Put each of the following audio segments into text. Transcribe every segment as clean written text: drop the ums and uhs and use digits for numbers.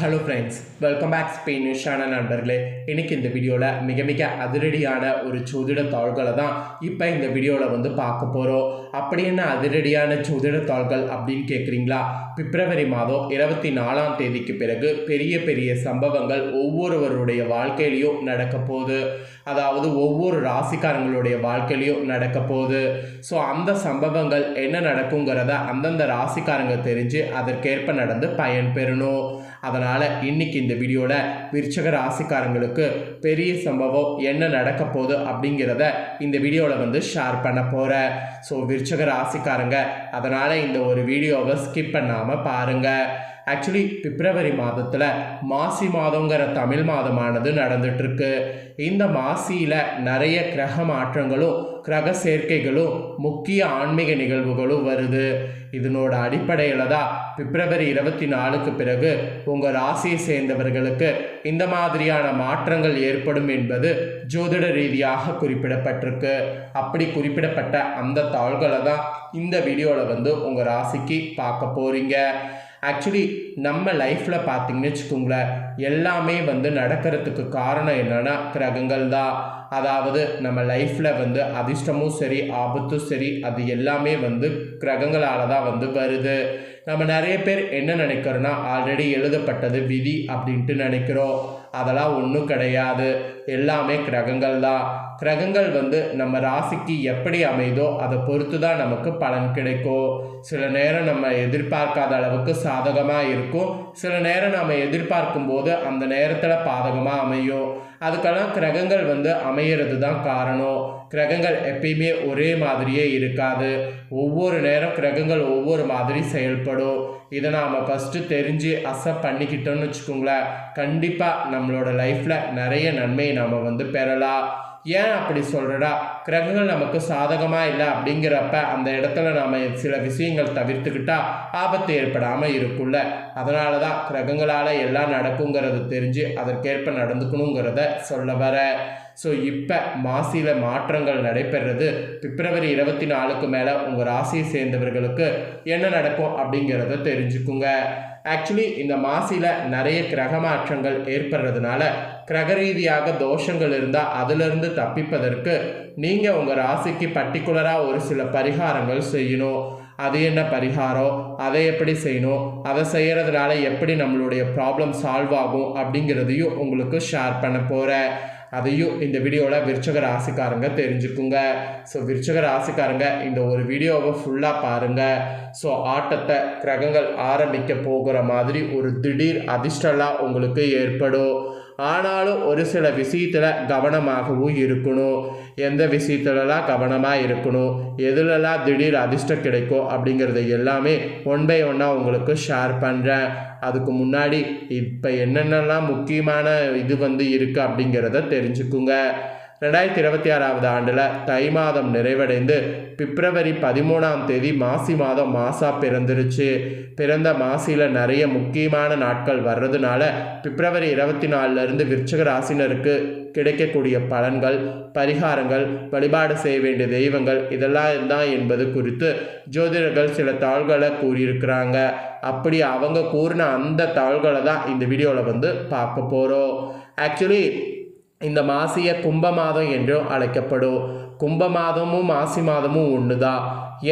Hello friends, welcome back ஸ்பெயினிஷான நண்பர்களே. இன்றைக்கி இந்த வீடியோவில் மிக அதிரடியான ஒரு ஜோதிட தாள்களை தான் இப்போ இந்த வீடியோவில் பார்க்க போகிறோம். அப்படி என்ன அதிரடியான ஜோதிட தாள்கள் அப்படின்னு கேட்குறீங்களா? பிப்ரவரி மாதம் 24ஆம் தேதிக்கு பிறகு பெரிய சம்பவங்கள் ஒவ்வொருவருடைய வாழ்க்கையிலையும் நடக்க போகுது. அதாவது ஒவ்வொரு ராசிக்காரங்களுடைய வாழ்க்கையிலையும் நடக்க போகுது. ஸோ அந்த சம்பவங்கள் என்ன நடக்குங்கிறத அந்தந்த ராசிக்காரங்க தெரிஞ்சு அதற்கேற்ப நடந்து பயன் பெறணும். அதனால் இன்றைக்கி இந்த வீடியோவில் விருச்சக ராசிக்காரங்களுக்கு பெரிய சம்பவம் என்ன நடக்க போகுது அப்படிங்கிறத இந்த வீடியோவில் ஷேர் பண்ண போகிறேன். ஸோ விருச்சக ராசிக்காரங்க அதனால் இந்த ஒரு வீடியோவை ஸ்கிப் பண்ணாமல் பாருங்கள். ஆக்சுவலி பிப்ரவரி மாதத்தில் மாசி மாதங்கிற தமிழ் மாதமானது நடந்துட்டுருக்கு. இந்த மாசியில் நிறைய கிரக மாற்றங்களும் கிரக சேர்க்கைகளும் முக்கிய ஆன்மீக நிகழ்வுகளும் வருது. இதனோட அடிப்படையில் தான் பிப்ரவரி 24க்கு பிறகு உங்கள் ராசியை சேர்ந்தவர்களுக்கு இந்த மாதிரியான மாற்றங்கள் ஏற்படும் என்பது ஜோதிட ரீதியாக குறிப்பிடப்பட்டிருக்கு. அப்படி குறிப்பிடப்பட்ட அந்த தாள்களை தான் இந்த வீடியோவில் உங்கள் ராசிக்கு பார்க்க போகிறீங்க. ஆக்சுவலி நம்ம லைஃப்பில் பார்த்தீங்கன்னு வச்சுக்கோங்களேன், எல்லாமே நடக்கிறதுக்கு காரணம் என்னென்னா கிரகங்கள் தான். அதாவது நம்ம லைஃப்பில் அதிர்ஷ்டமும் சரி ஆபத்தும் சரி அது எல்லாமே கிரகங்களால் தான் வருது. நம்ம நிறைய பேர் என்ன நினைக்கிறோன்னா ஆல்ரெடி எழுதப்பட்டது விதி அப்படின்ட்டு நினைக்கிறோம். அதெல்லாம் ஒன்றும் கிடையாது. எல்லாமே கிரகங்கள் தான். கிரகங்கள் நம்ம ராசிக்கு எப்படி அமைதோ அதை பொறுத்து தான் நமக்கு பலன் கிடைக்கும். சில நேரம் நம்ம எதிர்பார்க்காத அளவுக்கு சாதகமாக இருக்கும், சில நேரம் நம்ம எதிர்பார்க்கும் போது அந்த நேரத்தில் பாதகமாக அமையும். அதுக்கெல்லாம் கிரகங்கள் அமையிறது தான் காரணம். கிரகங்கள் எப்பயுமே ஒரே மாதிரியே இருக்காது. ஒவ்வொரு நேரம் கிரகங்கள் ஒவ்வொரு மாதிரி செயல்படும். இதை நாம் ஃபஸ்ட்டு தெரிஞ்சு அக்செப்ட் பண்ணிக்கிட்டோன்னு வச்சுக்கோங்களேன், கண்டிப்பாக நம்மளோட லைஃப்பில் நிறைய நன்மையை நாம் பெறலாம். ஏன் அப்படி சொல்கிறடா? கிரகங்கள் நமக்கு சாதகமாக இல்லை அப்படிங்கிறப்ப அந்த இடத்துல நாம் சில விஷயங்கள் தவிர்த்துக்கிட்டால் ஆபத்து ஏற்படாமல் இருக்கும்ல. அதனால தான் கிரகங்களால் எல்லாம் நடக்குங்கிறது தெரிஞ்சு அதற்கேற்ப நடந்துக்கணுங்கிறத சொல்ல வர. ஸோ இப்போ மாசியில் மாற்றங்கள் நடைபெறுறது பிப்ரவரி 24க்கு மேலே உங்கள் ராசியை சேர்ந்தவர்களுக்கு என்ன நடக்கும் அப்படிங்கிறத தெரிஞ்சுக்குங்க. ஆக்சுவலி இந்த மாசியில் நிறைய கிரக மாற்றங்கள் ஏற்படுறதுனால கிரக ரீதியாக தோஷங்கள் இருந்தால் அதிலிருந்து தப்பிப்பதற்கு நீங்கள் உங்கள் ராசிக்கு பர்டிகுலராக ஒரு சில பரிகாரங்கள் செய்யணும். அது என்ன பரிகாரம், அதை எப்படி செய்யணும், அதை செய்கிறதுனால எப்படி நம்மளுடைய ப்ராப்ளம் சால்வ் ஆகும் அப்படிங்கிறதையும் உங்களுக்கு ஷேர் பண்ண போகிறேன். அதையும் இந்த வீடியோவில் விருச்சக ராசிக்காரங்க தெரிஞ்சுக்குங்க. ஸோ விருச்சக ராசிக்காரங்க இந்த ஒரு வீடியோவை ஃபுல்லாக பாருங்கள். ஸோ ஆட்டத்தை கிரகங்கள் ஆரம்பிக்க போகிற மாதிரி ஒரு திடீர் அதிர்ஷ்டம்லாம் உங்களுக்கு ஏற்படும். ஆனாலும் ஒரு சில விஷயத்தில் கவனமாகவும் இருக்கணும். எந்த விஷயத்துலலாம் கவனமாக இருக்கணும், எதுலலாம் திடீர் அதிர்ஷ்டம் கிடைக்கும் அப்படிங்கிறத எல்லாமே ஒன் பை ஒன்னாக உங்களுக்கு ஷேர் பண்ணுறேன். அதுக்கு முன்னாடி இப்போ என்னென்னலாம் முக்கியமான இது இருக்குது அப்படிங்கிறத தெரிஞ்சுக்குங்க. 2026ஆவது ஆண்டில் தை மாதம் நிறைவடைந்து பிப்ரவரி 13ஆம் தேதி மாசி மாதம் மாசா பிறந்துருச்சு. பிறந்த மாசியில் நிறைய முக்கியமான நாட்கள் வர்றதுனால பிப்ரவரி 24லேருந்து விருச்சக ராசினருக்கு கிடைக்கக்கூடிய பலன்கள், பரிகாரங்கள், வழிபாடு செய்ய வேண்டிய தெய்வங்கள் இதெல்லாம் தான் என்பது குறித்து ஜோதிடர்கள் சில தாள்களை கூறியிருக்கிறாங்க. அப்படி அவங்க கூறின அந்த தாள்களை தான் இந்த வீடியோவில் பார்க்க போகிறோம். ஆக்சுவலி இந்த மாசியை கும்ப மாதம் என்றும் அழைக்கப்படும். கும்ப மாதமும் மாசி மாதமும் ஒன்று தான்.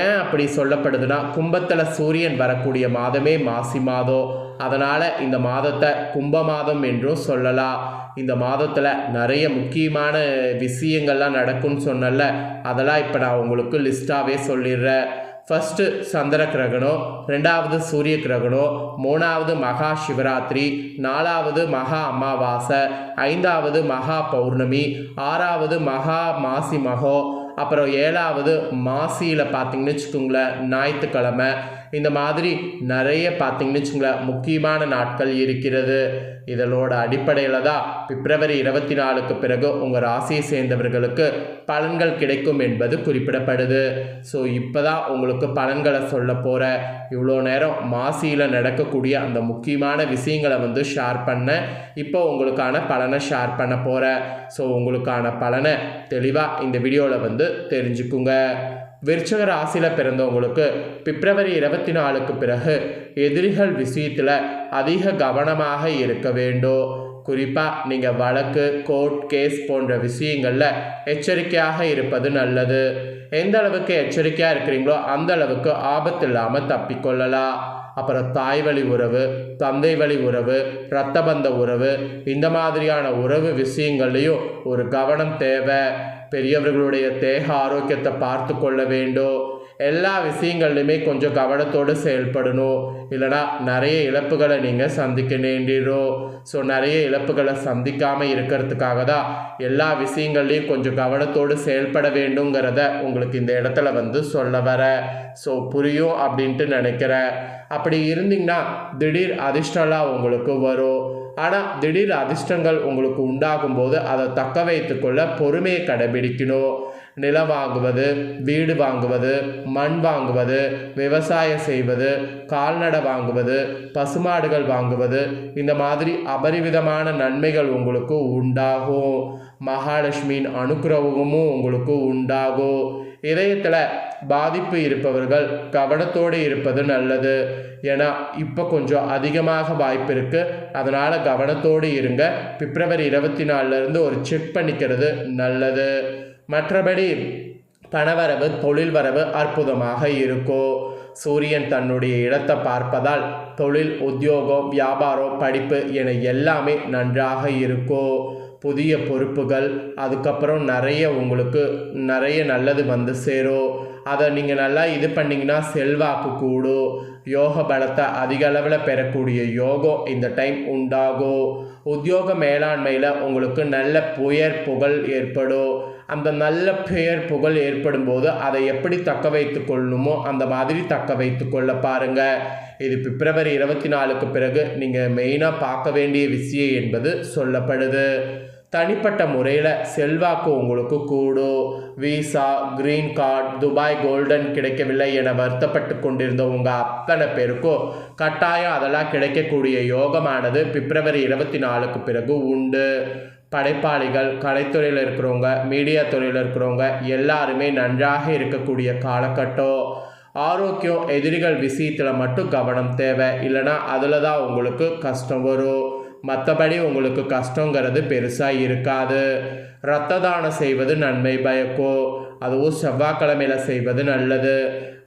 ஏன் அப்படி சொல்லப்படுதுன்னா, கும்பத்தில் சூரியன் வரக்கூடிய மாதமே மாசி மாதம். அதனால் இந்த மாதத்தை கும்ப மாதம் என்றும் சொல்லலாம். இந்த மாதத்தில் நிறைய முக்கியமான விஷயங்கள்லாம் நடக்கும்னு சொன்னல, அதெல்லாம் இப்போ நான் உங்களுக்கு லிஸ்ட்டாகவே சொல்லிடுறேன். ஃபஸ்ட்டு சந்திர கிரகணம், 2வது சூரிய கிரகணம், 3வது மகா சிவராத்திரி, 4வது மகா அமாவாசை, 5வது மகா பௌர்ணமி, 6வது மகா மாசி மகம், அப்புறம் 7வது மாசியில் பார்த்தீங்கன்னு வச்சுக்கோங்களேன் ஞாயிற்றுக்கிழமை. இந்த மாதிரி நிறைய பார்த்தீங்கன்னு வச்சுங்களேன் முக்கியமான நாட்கள் இருக்கிறது. இதனோட அடிப்படையில் தான் பிப்ரவரி 24க்கு பிறகு உங்கள் ராசியை சேர்ந்தவர்களுக்கு பலன்கள் கிடைக்கும் என்பது குறிப்பிடப்படுது. ஸோ இப்போ தான் உங்களுக்கு பலன்களை சொல்ல போகிறேன். இவ்வளோ நேரம் மாசியில் நடக்கக்கூடிய அந்த முக்கியமான விஷயங்களை ஷேர் பண்ணேன். இப்போ உங்களுக்கான பலனை ஷேர் பண்ண போகிறேன். ஸோ உங்களுக்கான பலனை தெளிவாக இந்த வீடியோவில் தெரிஞ்சுக்குங்க. விருச்சிக ராசியில் பிறந்தவங்களுக்கு பிப்ரவரி 24க்கு பிறகு எதிரிகள் விஷயத்தில் அதிக கவனமாக இருக்க வேண்டும். குறிப்பாக நீங்கள் வழக்கு, கோர்ட் கேஸ் போன்ற விஷயங்களில் எச்சரிக்கையாக இருப்பது நல்லது. எந்த அளவுக்கு எச்சரிக்கையாக இருக்கிறீங்களோ அந்த அளவுக்கு ஆபத்து இல்லாமல் தப்பிக்கொள்ளலாம். அப்புறம் தாய் வழி உறவு, தந்தை வழி உறவு, இரத்த பந்த உறவு, இந்த மாதிரியான உறவு விஷயங்கள்லையும் ஒரு கவனம் தேவை. பெரியவர்களுடைய தேக ஆரோக்கியத்தை பார்த்து கொள்ள வேண்டும். எல்லா விஷயங்கள்லையுமே கொஞ்சம் கவனத்தோடு செயல்படணும். இல்லைனா நிறைய இழப்புகளை நீங்கள் சந்திக்க நேண்டிடும். ஸோ நிறைய இழப்புகளை சந்திக்காமல் இருக்கிறதுக்காக தான் எல்லா விஷயங்கள்லையும் கொஞ்சம் கவனத்தோடு செயல்பட வேண்டுங்கிறத உங்களுக்கு இந்த இடத்துல வந்து சொல்ல வர. ஸோ புரியும் அப்படின்ட்டு நினைக்கிறேன். அப்படி இருந்தீங்கன்னா திடீர் அதிர்ஷ்டம்லாம் உங்களுக்கு வரும். ஆனால் திடீர் அதிர்ஷ்டங்கள் உங்களுக்கு உண்டாகும் போது அதை தக்க வைத்துக்கொள்ள பொறுமையை கடைபிடிக்கணும். நிலம் வாங்குவது, வீடு வாங்குவது, மண் வாங்குவது, விவசாயம் செய்வது, கால்நடை வாங்குவது, பசுமாடுகள் வாங்குவது, இந்த மாதிரி அபரிவிதமான நன்மைகள் உங்களுக்கு உண்டாகும். மகாலட்சுமியின் அனுக்கிரகமும் உங்களுக்கு உண்டாகும். இதயத்தில் பாதிப்பு இருப்பவர்கள் கவனத்தோடு இருப்பது நல்லது. ஏன்னா இப்போ கொஞ்சம் அதிகமாக வாய்ப்பு இருக்குது. அதனால் கவனத்தோடு இருங்க. பிப்ரவரி 24லேருந்து ஒரு செக் பண்ணிக்கிறது நல்லது. மற்றபடி பணவரவு, தொழில் வரவு அற்புதமாக இருக்கும். சூரியன் தன்னுடைய இடத்தை பார்ப்பதால் தொழில், உத்தியோகம், வியாபாரம், படிப்பு என எல்லாமே நன்றாக இருக்கும். புதிய பொறுப்புகள், அதுக்கப்புறம் உங்களுக்கு நிறைய நல்லது வந்து சேரும். அதை நீங்கள் நல்லா இது பண்ணிங்கன்னா செல்வாக்கு கூடும். யோக பலத்தை அதிக அளவில் பெறக்கூடிய யோகம் இந்த டைம் உண்டாகும். உத்தியோக மேலாண்மையில் உங்களுக்கு நல்ல புகழ் ஏற்படும். அந்த நல்ல புகழ் ஏற்படும் போது அதை எப்படி தக்க வைத்து கொள்ளணுமோ அந்த மாதிரி தக்க வைத்து கொள்ள பாருங்கள். இது பிப்ரவரி 24க்கு பிறகு நீங்கள் மெயினாக பார்க்க வேண்டிய விஷயம் என்பது சொல்லப்படுது. தனிப்பட்ட முறையில் செல்வாக்கு உங்களுக்கு கூடும். Visa, green card, Dubai golden கிடைக்கவில்லை என வருத்தப்பட்டு கொண்டிருந்த உங்கள் அத்தனை பேருக்கும் கட்டாயம் அதெல்லாம் கிடைக்கக்கூடிய யோகமானது பிப்ரவரி 24க்கு பிறகு உண்டு. படைப்பாளிகள், கலைத்துறையில் இருக்கிறவங்க, மீடியா துறையில் இருக்கிறவங்க எல்லாருமே நன்றாக இருக்கக்கூடிய காலகட்டம். ஆரோக்கியம், எதிரிகள் விஷயத்தில் மட்டும் கவனம் தேவை. இல்லைனா அதில் தான் உங்களுக்கு கஷ்டம் வரும். மற்றபடி உங்களுக்கு கஷ்டங்கிறது பெருசாக இருக்காது. இரத்த தானம் செய்வது நன்மை பயக்கும். அதுவும் செவ்வாய்க்கிழமையில் செய்வது நல்லது.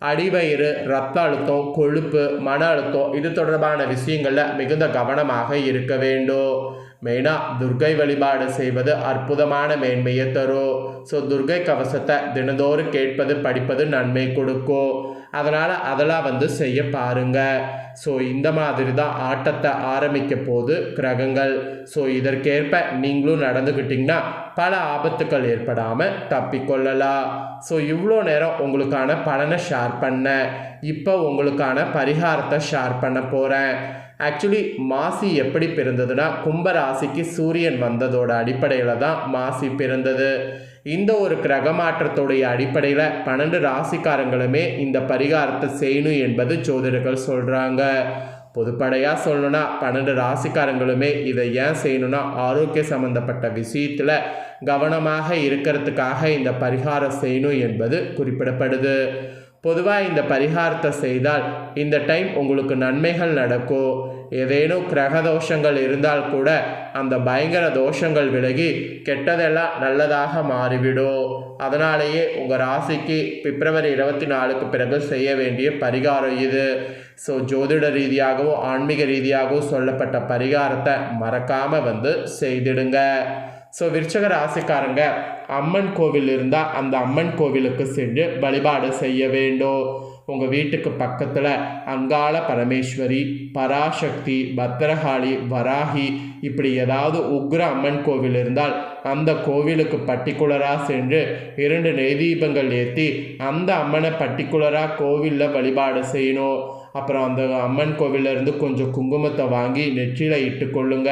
அடிவயிறு, இரத்த அழுத்தம், கொழுப்பு, மன அழுத்தம் இது தொடர்பான விஷயங்களில் மிகுந்த கவனமாக இருக்க வேண்டும். மெயினாக துர்கை வழிபாடு செய்வது அற்புதமான மேன்மையை தரும். ஸோ துர்கை கவசத்தை தினந்தோறும் கேட்பது, படிப்பது நன்மை கொடுக்கும். அதனால் அதெல்லாம் செய்ய பாருங்கள். ஸோ இந்த மாதிரி தான் ஆட்டத்தை ஆரம்பிக்க போது கிரகங்கள். ஸோ இதற்கேற்ப நீங்களும் நடந்துக்கிட்டிங்கன்னா பல ஆபத்துக்கள் ஏற்படாமல் தப்பிக்கொள்ளலாம். ஸோ இவ்வளோ நேரம் உங்களுக்கான பலனை ஷேர் பண்ணேன். இப்போ உங்களுக்கான பரிகாரத்தை ஷேர் பண்ண போகிறேன். ஆக்சுவலி மாசி எப்படி பிறந்ததுன்னா கும்பராசிக்கு சூரியன் வந்ததோட அடிப்படையில் தான் மாசி பிறந்தது. இந்த ஒரு கிரக மாற்றத்துடைய அடிப்படையில் 12 ராசிக்காரங்களுமே இந்த பரிகாரத்தை செய்யணும் என்பது ஜோதிடர்கள் சொல்கிறாங்க. பொதுப்படையாக சொல்லணும்னா 12 ராசிக்காரங்களுமே இதை ஏன் செய்யணும்னா ஆரோக்கிய சம்பந்தப்பட்ட விஷயத்தில் கவனமாக இருக்கிறதுக்காக இந்த பரிகாரம் செய்யணும் என்பது குறிப்பிடப்படுது. பொதுவாக இந்த பரிகாரத்தை செய்தால் இந்த டைம் உங்களுக்கு நன்மைகள் நடக்கும். ஏதேனும் கிரக தோஷங்கள் இருந்தால் கூட அந்த பயங்கர தோஷங்கள் விலகி கெட்டதெல்லாம் நல்லதாக மாறிவிடும். அதனாலேயே உங்கள் ராசிக்கு பிப்ரவரி 24க்கு பிறகு செய்ய வேண்டிய பரிகாரம் இது. ஸோ ஜோதிட ரீதியாகவும் ஆன்மீக ரீதியாகவும் சொல்லப்பட்ட பரிகாரத்தை மறக்காமல் செய்திடுங்க. ஸோ விருச்சிக ராசிக்காரங்க அம்மன் கோவில் இருந்தால் அந்த அம்மன் கோவிலுக்கு சென்று வழிபாடு செய்ய வேண்டும். உங்கள் வீட்டுக்கு பக்கத்தில் அங்காள பரமேஸ்வரி, பராசக்தி, பத்திரகாளி, வராகி இப்படி ஏதாவது உக்ர அம்மன் கோவில் இருந்தால் அந்த கோவிலுக்கு பர்டிகுலராக சென்று 2 நெய் தீபங்கள் ஏற்றி அந்த அம்மனை பர்டிகுலராக கோவிலில் வழிபாடு செய்யணும். அப்புறம் அந்த அம்மன் கோவிலிருந்து கொஞ்சம் குங்குமத்தை வாங்கி நெற்றியில் இட்டுக்கொள்ளுங்க.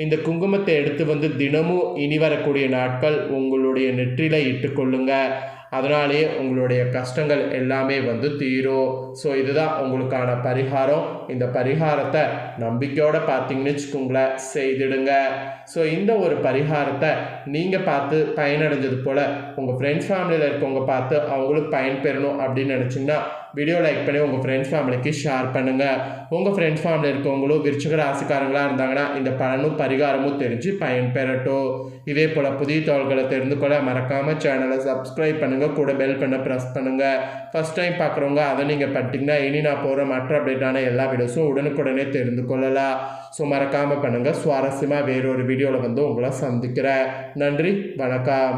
இந்த குங்குமத்தை எடுத்து தினமும் இனி வரக்கூடிய நாட்கள் உங்களுடைய நெற்றியில் இட்டுக்கொள்ளுங்க. அதனாலேயே உங்களுடைய கஷ்டங்கள் எல்லாமே வந்து தீரும். ஸோ இதுதான் உங்களுக்கான பரிகாரம். இந்த பரிகாரத்தை நம்பிக்கையோடு பார்த்தீங்கன்னு வச்சுக்கோங்களேன், செய்திடுங்க. ஸோ இந்த ஒரு பரிகாரத்தை நீங்கள் பார்த்து பயனடைஞ்சது போல் உங்கள் ஃப்ரெண்ட்ஸ் ஃபேமிலியில் இருக்கவங்க பார்த்து அவங்களும் பயன்பெறணும் அப்படின்னு நினச்சிங்கன்னா வீடியோ லைக் பண்ணி உங்கள் ஃப்ரெண்ட்ஸ் ஃபேமிலிக்கு ஷேர் பண்ணுங்கள். உங்கள் ஃப்ரெண்ட்ஸ் ஃபேமிலி இருக்கவங்களும் விருச்சிக ராசிக்காரங்களாக இருந்தாங்கன்னா இந்த பலனும் பரிகாரமும் தெரிஞ்சு பயன்பெறட்டும். இதே போல் புதிய தகவல்களை தெரிந்து கொள்ள மறக்காமல் சேனலை சப்ஸ்கிரைப் பண்ணுங்கள், கூட பெல் பண்ண ப்ரெஸ் பண்ணுங்கள். ஃபஸ்ட் டைம் பார்க்குறவங்க அதை நீங்கள் பண்ணிட்டீங்கன்னா இனி நான் போகிற மற்ற அப்டேட்டான எல்லா வீடியோஸும் உடனுக்குடனே தெரிந்து கொள்ளலாம். ஸோ மறக்காமல் பண்ணுங்கள். சுவாரஸ்யமாக வேறொரு வீடியோவில் வந்து உங்களை சந்திக்கிறேன். நன்றி, வணக்கம்.